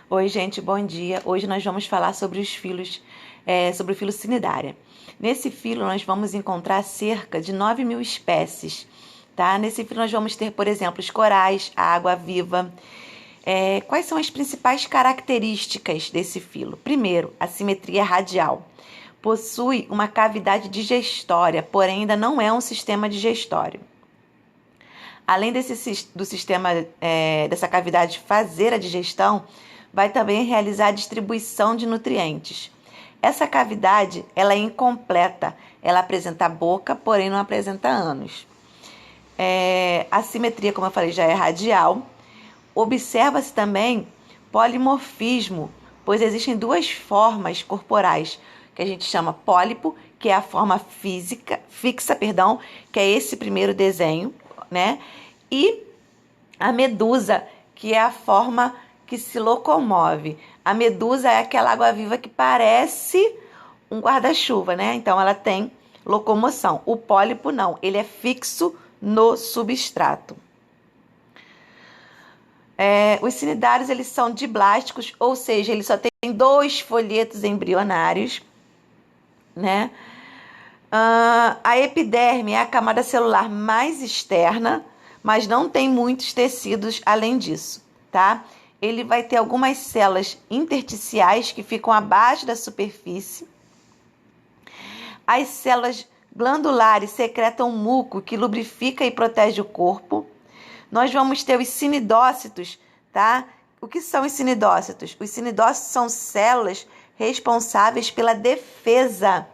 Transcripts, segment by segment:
Oi, gente, bom dia. Hoje nós vamos falar sobre os filos, sobre o filo cnidária. Nesse filo nós vamos encontrar cerca de 9.000 espécies, tá? Nesse filo nós vamos ter, por exemplo, os corais, a água-viva. Quais são as principais características desse filo? Primeiro, a simetria radial. Possui uma cavidade digestória, porém ainda não é um sistema digestório. Além do sistema dessa cavidade fazer a digestão, vai também realizar a distribuição de nutrientes. Essa cavidade ela é incompleta, ela apresenta boca, porém não apresenta ânus. A simetria, como eu falei, já é radial. Observa-se também polimorfismo, pois existem duas formas corporais, que a gente chama pólipo, que é a forma fixa, que é esse primeiro desenho, né? E a medusa, que é a forma que se locomove. A medusa é aquela água-viva que parece um guarda-chuva, né? Então ela tem locomoção. O pólipo não, ele é fixo no substrato. Os cnidários, eles são diblásticos, ou seja, eles só têm 2 folhetos embrionários, né? A epiderme é a camada celular mais externa, mas não tem muitos tecidos além disso, tá? Ele vai ter algumas células intersticiais que ficam abaixo da superfície. As células glandulares secretam muco que lubrifica e protege o corpo. Nós vamos ter os cinidócitos, tá? O que são os cinidócitos? Os cinidócitos são células responsáveis pela defesa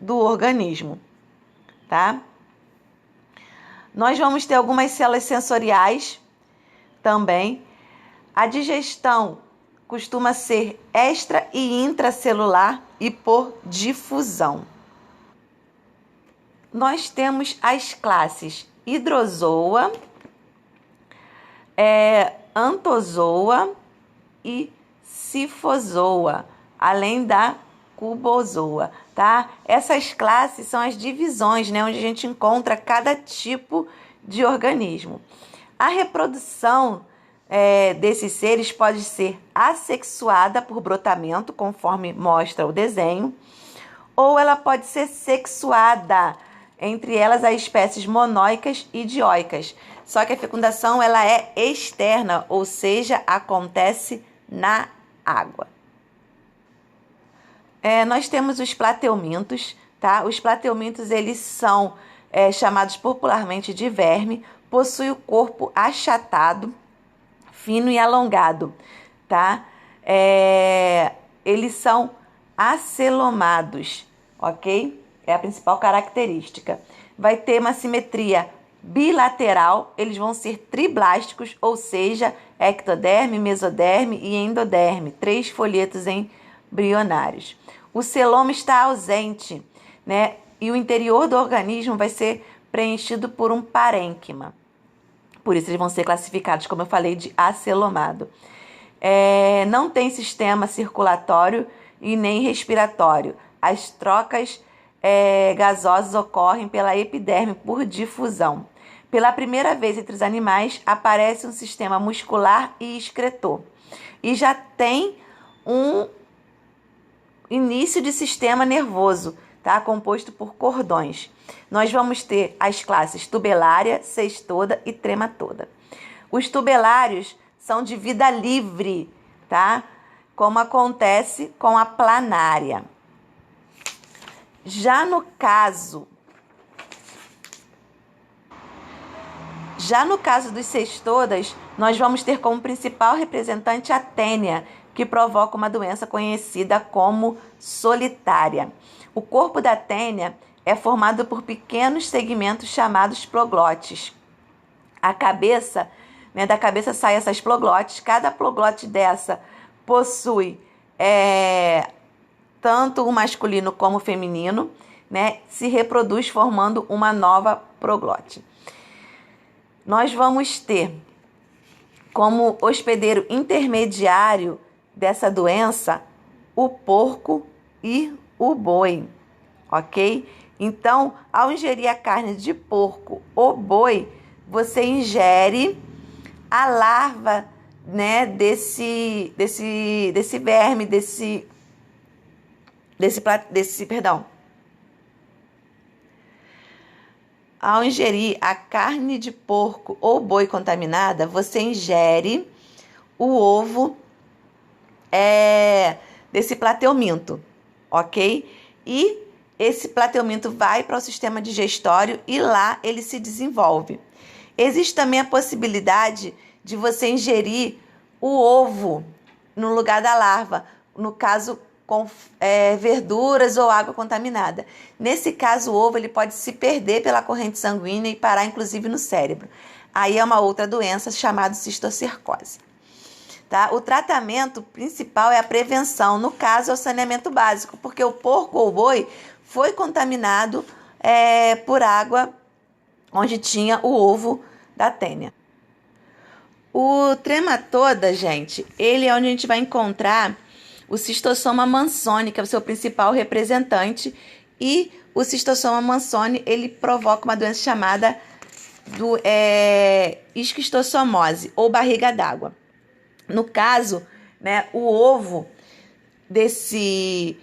do organismo, tá? Nós vamos ter algumas células sensoriais também. A digestão costuma ser extra e intracelular e por difusão. Nós temos as classes hidrozoa, antozoa e cifozoa, além da cubozoa, tá? Essas classes são as divisões, né, onde a gente encontra cada tipo de organismo. A reprodução desses seres pode ser assexuada por brotamento, conforme mostra o desenho, ou ela pode ser sexuada, entre elas as espécies monóicas e dioicas. Só que a fecundação ela é externa, ou seja, acontece na água. Nós temos os plateumintos, tá? Os plateumintos, eles são chamados popularmente de verme, possuem o corpo achatado, fino e alongado, tá? Eles são acelomados, ok? É a principal característica. Vai ter uma simetria bilateral, eles vão ser triblásticos, ou seja, ectoderme, mesoderme e endoderme, 3 folhetos embrionários. O celoma está ausente, né? E o interior do organismo vai ser preenchido por um parênquima. Por isso eles vão ser classificados, como eu falei, de acelomado. Não tem sistema circulatório e nem respiratório. As trocas gasosas ocorrem pela epiderme por difusão. Pela primeira vez entre os animais, aparece um sistema muscular e excretor. E já tem um início de sistema nervoso, tá? Composto por cordões. Nós vamos ter as classes tubelária, cestoda e trematoda. Os tubelários são de vida livre, tá? Como acontece com a planária. Já no caso dos cestodas, nós vamos ter como principal representante a tênia, que provoca uma doença conhecida como solitária. O corpo da tênia é formado por pequenos segmentos chamados proglotes. A cabeça, né, da cabeça saem essas proglotes. Cada proglote dessa possui tanto o masculino como o feminino, né, se reproduz formando uma nova proglote. Nós vamos ter como hospedeiro intermediário dessa doença o porco e o boi, ok? Então, ao ingerir a carne de porco ou boi, você ingere a larva né, desse verme, perdão. Ao ingerir a carne de porco ou boi contaminada, você ingere o ovo desse plateuminto, ok? E esse plateuminto vai para o sistema digestório e lá ele se desenvolve. Existe também a possibilidade de você ingerir o ovo no lugar da larva, no caso com verduras ou água contaminada. Nesse caso, o ovo ele pode se perder pela corrente sanguínea e parar inclusive no cérebro. Aí é uma outra doença chamada cistocercose. Tá? O tratamento principal é a prevenção, no caso é o saneamento básico, porque o porco ou boi foi contaminado por água onde tinha o ovo da tênia. O trematoda, gente, ele é onde a gente vai encontrar o Schistosoma mansoni, que é o seu principal representante, e o Schistosoma mansoni, ele provoca uma doença chamada esquistossomose, ou barriga d'água. No caso, né, o ovo desse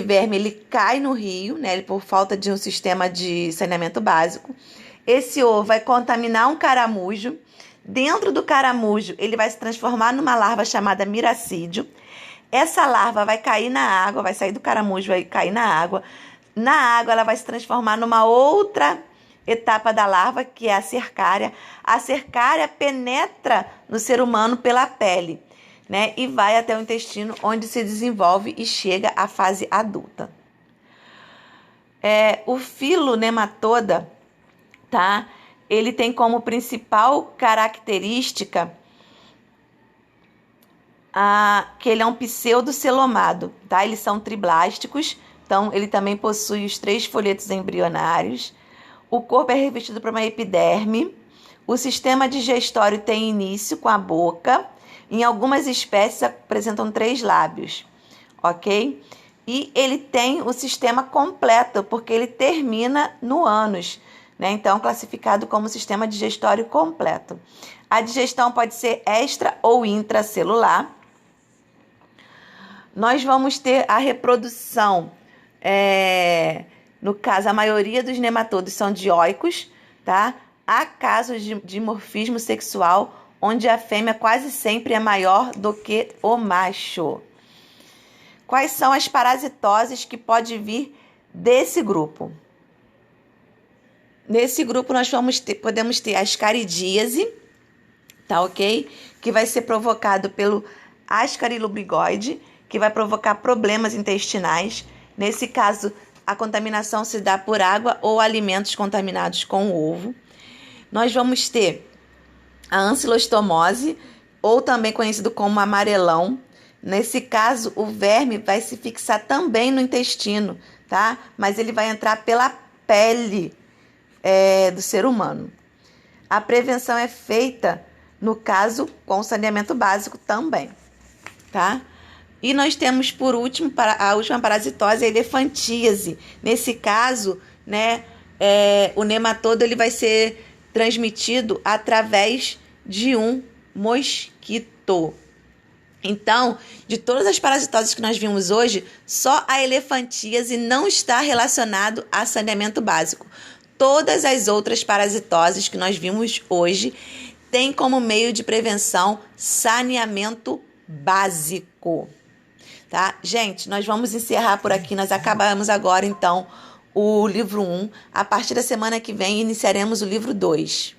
verme, ele cai no rio, né, por falta de um sistema de saneamento básico. Esse ovo vai contaminar um caramujo. Dentro do caramujo, ele vai se transformar numa larva chamada miracídio. Essa larva vai cair na água, vai sair do caramujo, vai cair na água. Na água, ela vai se transformar numa outra etapa da larva, que é a cercária. A cercária penetra no ser humano pela pele, né? E vai até o intestino, onde se desenvolve e chega à fase adulta. O filo nematoda, tá? Ele tem como principal característica que ele é um pseudocelomado, tá? Eles são triblásticos, então ele também possui os 3 folhetos embrionários. O corpo é revestido por uma epiderme. O sistema digestório tem início com a boca. Em algumas espécies apresentam 3 lábios, ok? E ele tem o sistema completo, porque ele termina no ânus, né? Então, classificado como sistema digestório completo. A digestão pode ser extra ou intracelular. Nós vamos ter a reprodução, no caso, a maioria dos nematodos são dioicos, tá? Há casos de dimorfismo sexual, onde a fêmea quase sempre é maior do que o macho. Quais são as parasitoses que pode vir desse grupo? Nesse grupo nós podemos ter a ascaridíase, tá ok? Que vai ser provocado pelo ascarilobigode, que vai provocar problemas intestinais. Nesse caso, a contaminação se dá por água ou alimentos contaminados com o ovo. Nós vamos ter a ancilostomose, ou também conhecido como amarelão. Nesse caso, o verme vai se fixar também no intestino, tá? Mas ele vai entrar pela pele do ser humano. A prevenção é feita, no caso, com saneamento básico também, tá? E nós temos, por último, a última parasitose, a elefantíase. Nesse caso, né, o nematodo ele vai ser transmitido através de um mosquito. Então, de todas as parasitoses que nós vimos hoje, só a elefantíase não está relacionado a saneamento básico. Todas as outras parasitoses que nós vimos hoje têm como meio de prevenção saneamento básico. Tá? Gente, nós vamos encerrar por aqui. Nós acabamos agora, então, o livro 1. A partir da semana que vem, iniciaremos o livro 2.